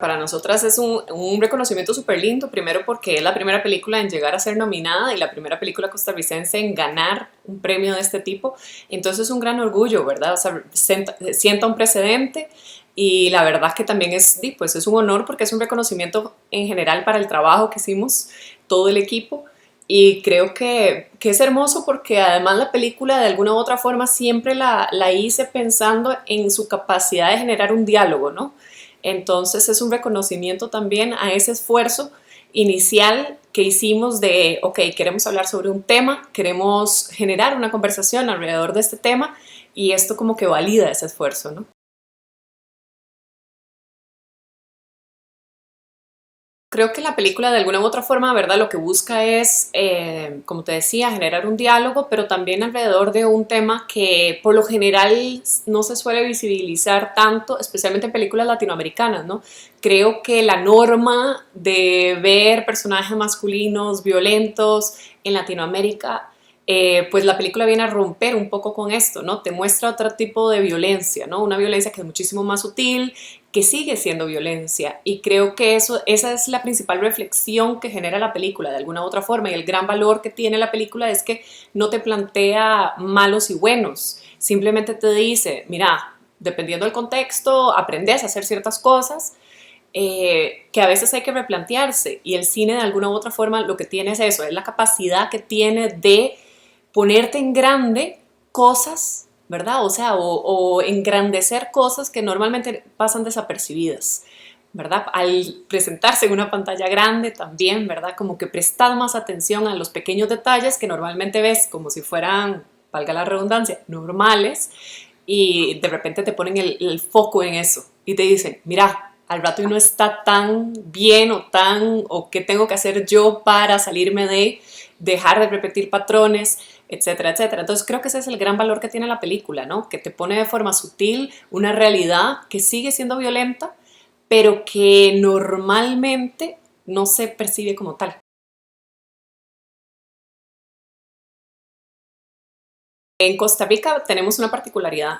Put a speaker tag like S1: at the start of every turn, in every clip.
S1: Para nosotras es un reconocimiento súper lindo, primero porque es la primera película en llegar a ser nominada y la primera película costarricense en ganar un premio de este tipo. Entonces es un gran orgullo, ¿verdad? O sea, sienta un precedente y la verdad que también pues es un honor porque es un reconocimiento en general para el trabajo que hicimos todo el equipo. Y creo que es hermoso porque además la película de alguna u otra forma siempre la hice pensando en su capacidad de generar un diálogo, ¿no? Entonces es un reconocimiento también a ese esfuerzo inicial que hicimos de, ok, queremos hablar sobre un tema, queremos generar una conversación alrededor de este tema y esto como que valida ese esfuerzo, ¿no? Creo que la película de alguna u otra forma, ¿verdad? Lo que busca es, como te decía, generar un diálogo, pero también alrededor de un tema que por lo general no se suele visibilizar tanto, especialmente en películas latinoamericanas, ¿no? Creo que la norma de ver personajes masculinos violentos en Latinoamérica, pues la película viene a romper un poco con esto, ¿no? Te muestra otro tipo de violencia, ¿no? Una violencia que es muchísimo más sutil, que sigue siendo violencia y creo que esa es la principal reflexión que genera la película de alguna u otra forma y el gran valor que tiene la película es que no te plantea malos y buenos, simplemente te dice, mira, dependiendo del contexto, aprendes a hacer ciertas cosas que a veces hay que replantearse y el cine de alguna u otra forma lo que tiene es eso, es la capacidad que tiene de ponerte en grande cosas, ¿verdad? O sea, o engrandecer cosas que normalmente pasan desapercibidas, ¿verdad? Al presentarse en una pantalla grande también, ¿verdad? Como que prestas más atención a los pequeños detalles que normalmente ves como si fueran, valga la redundancia, normales, y de repente te ponen el foco en eso y te dicen, mira, al rato y no está tan bien o qué tengo que hacer yo para salirme de dejar de repetir patrones, etcétera, etcétera. Entonces creo que ese es el gran valor que tiene la película, ¿no? Que te pone de forma sutil una realidad que sigue siendo violenta, pero que normalmente no se percibe como tal. En Costa Rica tenemos una particularidad.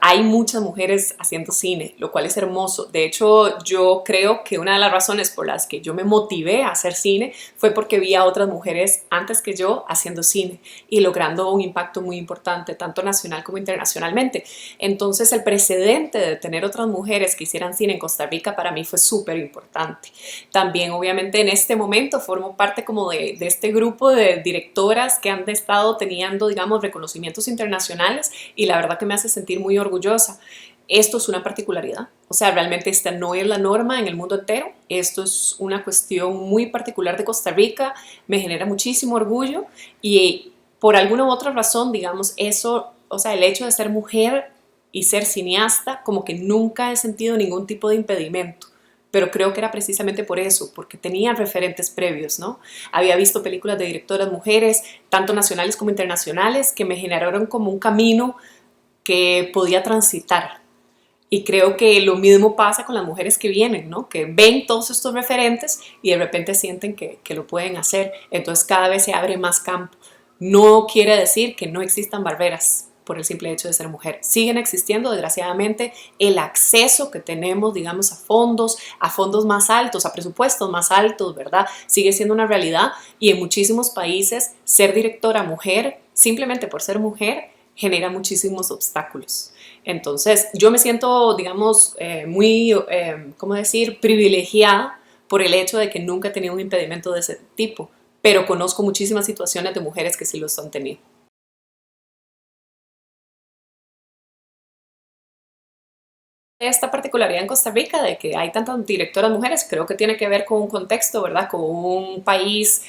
S1: Hay muchas mujeres haciendo cine, lo cual es hermoso. De hecho, yo creo que una de las razones por las que yo me motivé a hacer cine fue porque vi a otras mujeres antes que yo haciendo cine y logrando un impacto muy importante, tanto nacional como internacionalmente. Entonces, el precedente de tener otras mujeres que hicieran cine en Costa Rica para mí fue súper importante. También, obviamente, en este momento formo parte como de este grupo de directoras que han estado teniendo, digamos, reconocimientos internacionales y la verdad que me hace sentir muy orgullosa. Esto es una particularidad, o sea, realmente esta no es la norma en el mundo entero, esto es una cuestión muy particular de Costa Rica, me genera muchísimo orgullo y por alguna u otra razón, digamos, eso, o sea, el hecho de ser mujer y ser cineasta, como que nunca he sentido ningún tipo de impedimento, pero creo que era precisamente por eso, porque tenía referentes previos, ¿no? Había visto películas de directoras mujeres, tanto nacionales como internacionales, que me generaron como un camino que podía transitar. Y creo que lo mismo pasa con las mujeres que vienen, ¿no? Que ven todos estos referentes y de repente sienten que lo pueden hacer. Entonces cada vez se abre más campo. No quiere decir que no existan barreras por el simple hecho de ser mujer. Siguen existiendo, desgraciadamente, el acceso que tenemos, digamos, a fondos más altos, a presupuestos más altos, ¿verdad? Sigue siendo una realidad y en muchísimos países ser directora mujer, simplemente por ser mujer, genera muchísimos obstáculos. Entonces, yo me siento, digamos, muy, ¿cómo decir?, privilegiada por el hecho de que nunca he tenido un impedimento de ese tipo, pero conozco muchísimas situaciones de mujeres que sí los han tenido. Esta particularidad en Costa Rica de que hay tantas directoras mujeres, creo que tiene que ver con un contexto, ¿verdad? Con un país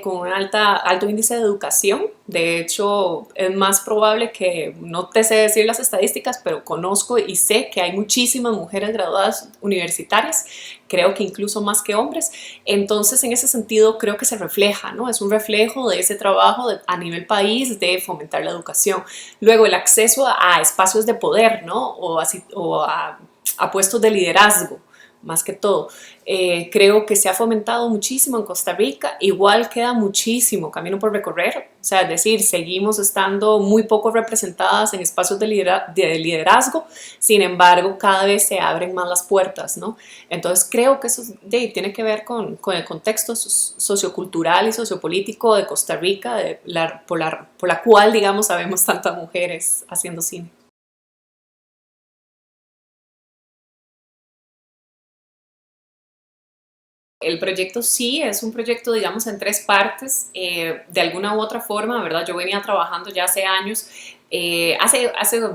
S1: con un alto índice de educación. De hecho, es más probable que, no te sé decir las estadísticas, pero conozco y sé que hay muchísimas mujeres graduadas universitarias, creo que incluso más que hombres. Entonces, en ese sentido, creo que se refleja, ¿no? Es un reflejo de ese trabajo a nivel país de fomentar la educación. Luego, el acceso a espacios de poder, ¿no? O a puestos de liderazgo, más que todo. Creo que se ha fomentado muchísimo en Costa Rica, igual queda muchísimo camino por recorrer, o sea, es decir, seguimos estando muy poco representadas en espacios de liderazgo, sin embargo, cada vez se abren más las puertas, ¿no? Entonces creo que eso tiene que ver con el contexto sociocultural y sociopolítico de Costa Rica, por la cual, digamos, sabemos tantas mujeres haciendo cine. El proyecto sí es un proyecto, digamos, en tres partes, de alguna u otra forma, ¿verdad? Yo venía trabajando ya hace años,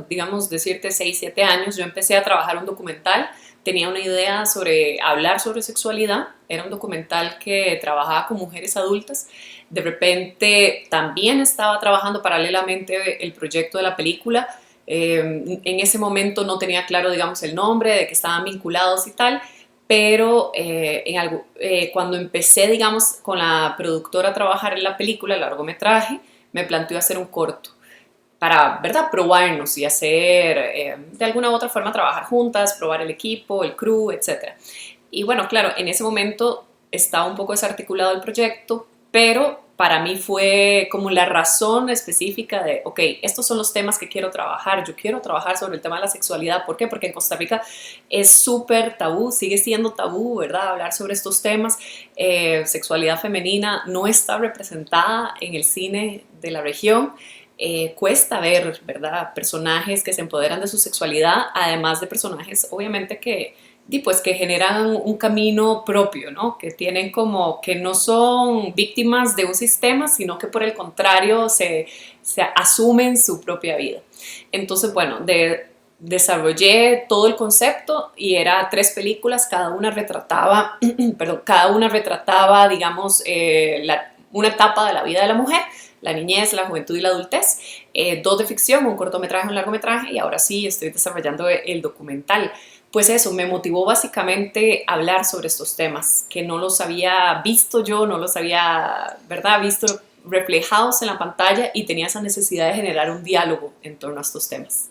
S1: digamos, decirte 6 7 años, yo empecé a trabajar un documental, tenía una idea sobre hablar sobre sexualidad, era un documental que trabajaba con mujeres adultas, de repente también estaba trabajando paralelamente el proyecto de la película, en ese momento no tenía claro, digamos, el nombre, de que estaban vinculados y tal, pero cuando empecé, digamos, con la productora a trabajar en la película, el largometraje, me planteó hacer un corto para, ¿verdad?, probarnos y hacer, de alguna u otra forma, trabajar juntas, probar el equipo, el crew, etcétera. Y bueno, claro, en ese momento estaba un poco desarticulado el proyecto, pero para mí fue como la razón específica de, ok, estos son los temas que quiero trabajar, yo quiero trabajar sobre el tema de la sexualidad, ¿por qué? Porque en Costa Rica es súper tabú, sigue siendo tabú, ¿verdad? Hablar sobre estos temas, sexualidad femenina no está representada en el cine de la región, cuesta ver, ¿verdad?, personajes que se empoderan de su sexualidad, además de personajes, obviamente, pues, que generan un camino propio, ¿no? Que tienen como, que no son víctimas de un sistema, sino que por el contrario se asumen su propia vida. Entonces, bueno, desarrollé todo el concepto y era 3 películas, cada una retrataba, perdón, cada una retrataba, digamos, una etapa de la vida de la mujer, la niñez, la juventud y la adultez, 2 de ficción, un cortometraje, un largometraje, y ahora sí estoy desarrollando el documental. Pues eso, me motivó básicamente a hablar sobre estos temas, que no los había visto yo, no los había, ¿verdad?, visto reflejados en la pantalla y tenía esa necesidad de generar un diálogo en torno a estos temas.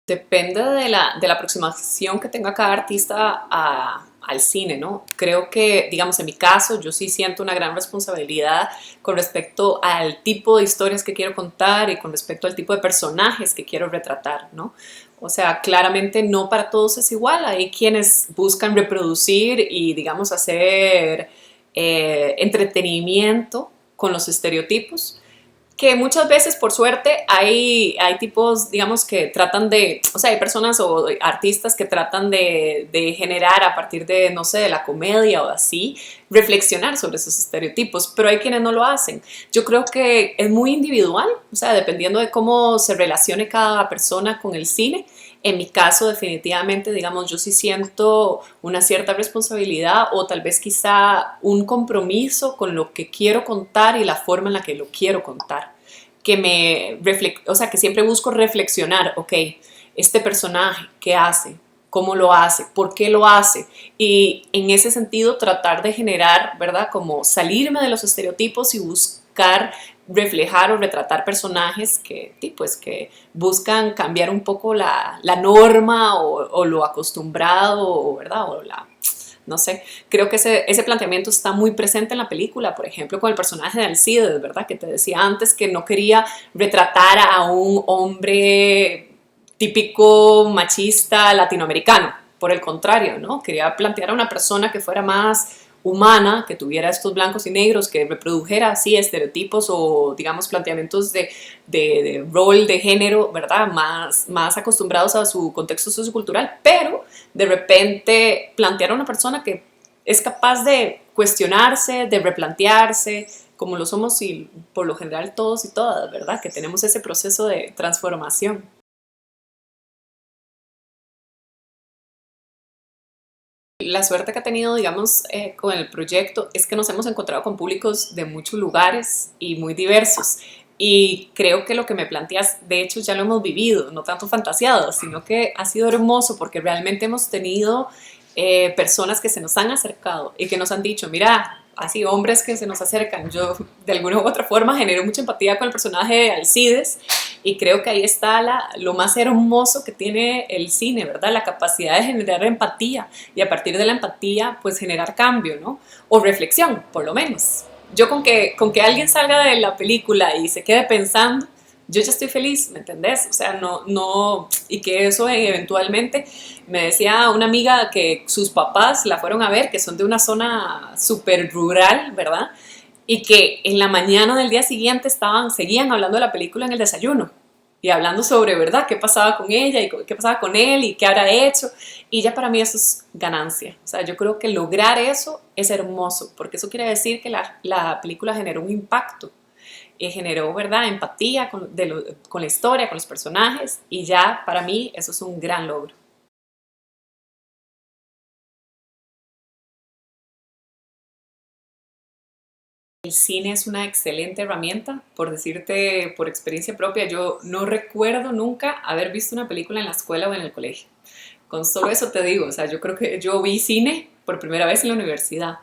S1: Depende de la aproximación que tenga cada artista al cine, ¿no? Creo que, digamos, en mi caso, yo sí siento una gran responsabilidad con respecto al tipo de historias que quiero contar y con respecto al tipo de personajes que quiero retratar, ¿no? O sea, claramente no para todos es igual. Hay quienes buscan reproducir y, digamos, hacer entretenimiento con los estereotipos, que muchas veces, por suerte, hay tipos, digamos, que tratan de, o sea, hay personas o artistas que tratan de generar a partir de, no sé, de la comedia o así, reflexionar sobre esos estereotipos, pero hay quienes no lo hacen. Yo creo que es muy individual, o sea, dependiendo de cómo se relacione cada persona con el cine. En mi caso, definitivamente, digamos, yo sí siento una cierta responsabilidad o tal vez quizá un compromiso con lo que quiero contar y la forma en la que lo quiero contar. O sea, que siempre busco reflexionar, ok, este personaje, ¿qué hace? ¿Cómo lo hace? ¿Por qué lo hace? Y en ese sentido tratar de generar, ¿verdad? Como salirme de los estereotipos y buscar reflejar o retratar personajes pues, que buscan cambiar un poco la norma o lo acostumbrado, ¿verdad? No sé, creo que ese planteamiento está muy presente en la película, por ejemplo, con el personaje de Alcides, ¿verdad? Que te decía antes que no quería retratar a un hombre típico machista latinoamericano, por el contrario, ¿no? Quería plantear a una persona que fuera más humana, que tuviera estos blancos y negros, que reprodujera así estereotipos o, digamos, planteamientos de rol de género, ¿verdad? Más acostumbrados a su contexto sociocultural, pero de repente plantear a una persona que es capaz de cuestionarse, de replantearse, como lo somos y por lo general todos y todas, ¿verdad? Que tenemos ese proceso de transformación. La suerte que ha tenido, digamos, con el proyecto es que nos hemos encontrado con públicos de muchos lugares y muy diversos. Y creo que lo que me planteas, de hecho, ya lo hemos vivido, no tanto fantaseado, sino que ha sido hermoso porque realmente hemos tenido personas que se nos han acercado y que nos han dicho, mira, así hombres que se nos acercan. Yo de alguna u otra forma genero mucha empatía con el personaje de Alcides Y creo que ahí está lo más hermoso que tiene el cine, ¿verdad? La capacidad de generar empatía y a partir de la empatía, pues generar cambio, ¿no? O reflexión, por lo menos. Yo con que alguien salga de la película y se quede pensando, yo ya estoy feliz, ¿me entendés? O sea, no, y que eso eventualmente, me decía una amiga que sus papás la fueron a ver, que son de una zona súper rural, ¿verdad? Y que en la mañana del día siguiente seguían hablando de la película en el desayuno y hablando sobre, ¿verdad?, qué pasaba con ella y qué pasaba con él y qué habrá hecho. Y ya para mí eso es ganancia. O sea, yo creo que lograr eso es hermoso, porque eso quiere decir que la película generó un impacto, generó, ¿verdad?, empatía con la historia, con los personajes, y ya para mí eso es un gran logro. El cine es una excelente herramienta, por decirte por experiencia propia, yo no recuerdo nunca haber visto una película en la escuela o en el colegio. Con solo eso te digo, o sea, yo creo que yo vi cine por primera vez en la universidad.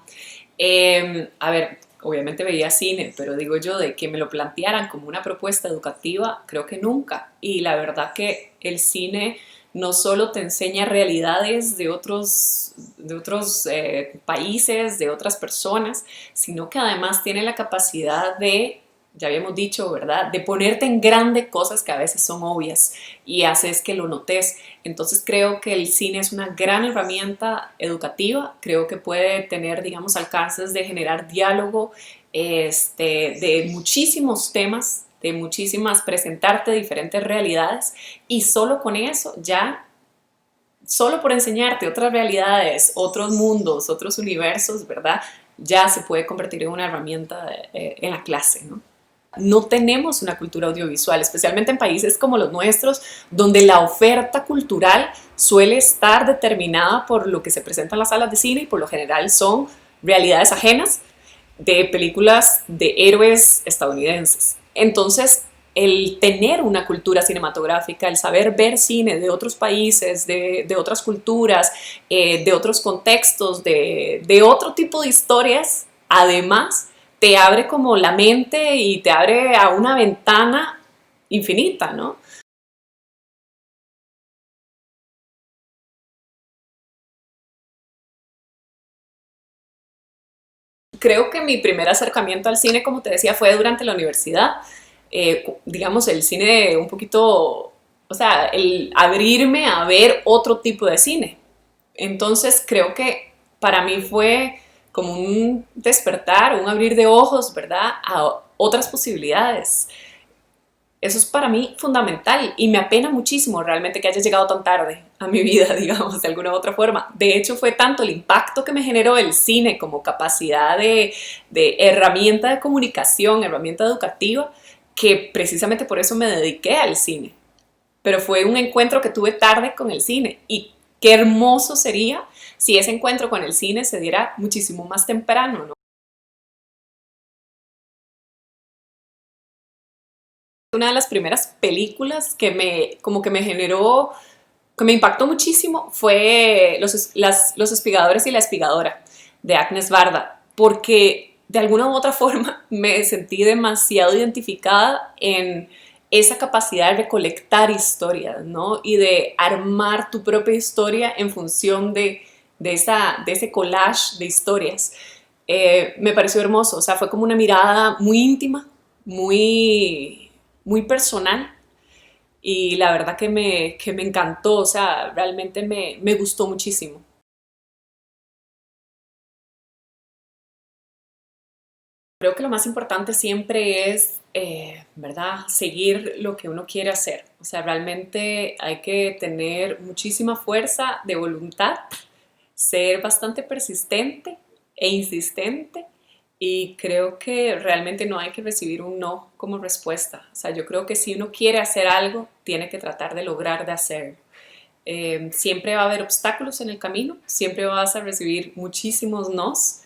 S1: A ver, obviamente veía cine, pero digo yo, de que me lo plantearan como una propuesta educativa, creo que nunca. Y la verdad que el cine no solo te enseña realidades de otros países, de otras personas, sino que además tiene la capacidad de, ya habíamos dicho, ¿verdad?, de ponerte en grande cosas que a veces son obvias y haces que lo notes. Entonces creo que el cine es una gran herramienta educativa, creo que puede tener, digamos, alcances de generar diálogo de muchísimos temas, de muchísimas, presentarte diferentes realidades y solo con eso ya, solo por enseñarte otras realidades, otros mundos, otros universos, ¿verdad? Ya se puede convertir en una herramienta en la clase, ¿no? No tenemos una cultura audiovisual, especialmente en países como los nuestros, donde la oferta cultural suele estar determinada por lo que se presenta en las salas de cine y por lo general son realidades ajenas de películas de héroes estadounidenses. Entonces, el tener una cultura cinematográfica, el saber ver cine de otros países, de otras culturas, de otros contextos, de otro tipo de historias, además te abre como la mente y te abre a una ventana infinita, ¿no? Creo que mi primer acercamiento al cine, como te decía, fue durante la universidad. Digamos, el cine un poquito, o sea, el abrirme a ver otro tipo de cine. Entonces creo que para mí fue como un despertar, un abrir de ojos, ¿verdad?, a otras posibilidades. Eso es para mí fundamental y me apena muchísimo realmente que haya llegado tan tarde a mi vida, digamos, de alguna u otra forma. De hecho, fue tanto el impacto que me generó el cine como capacidad de herramienta de comunicación, herramienta educativa, que precisamente por eso me dediqué al cine. Pero fue un encuentro que tuve tarde con el cine y qué hermoso sería si ese encuentro con el cine se diera muchísimo más temprano, ¿no? Una de las primeras películas como que me generó, que me impactó muchísimo fue Los espigadores y la espigadora de Agnes Varda, porque de alguna u otra forma me sentí demasiado identificada en esa capacidad de recolectar historias, ¿no? Y de armar tu propia historia en función de ese collage de historias. Me pareció hermoso, o sea, fue como una mirada muy íntima, muy personal y la verdad que me encantó, o sea, realmente me gustó muchísimo. Creo que lo más importante siempre es, ¿verdad?, seguir lo que uno quiere hacer. O sea, realmente hay que tener muchísima fuerza de voluntad, ser bastante persistente e insistente y creo que realmente no hay que recibir un no como respuesta. O sea, yo creo que si uno quiere hacer algo, tiene que tratar de lograr de hacerlo. Siempre va a haber obstáculos en el camino, siempre vas a recibir muchísimos nos,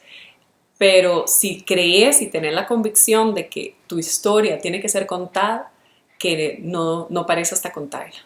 S1: pero si crees y tenés la convicción de que tu historia tiene que ser contada, que no parece hasta contarla.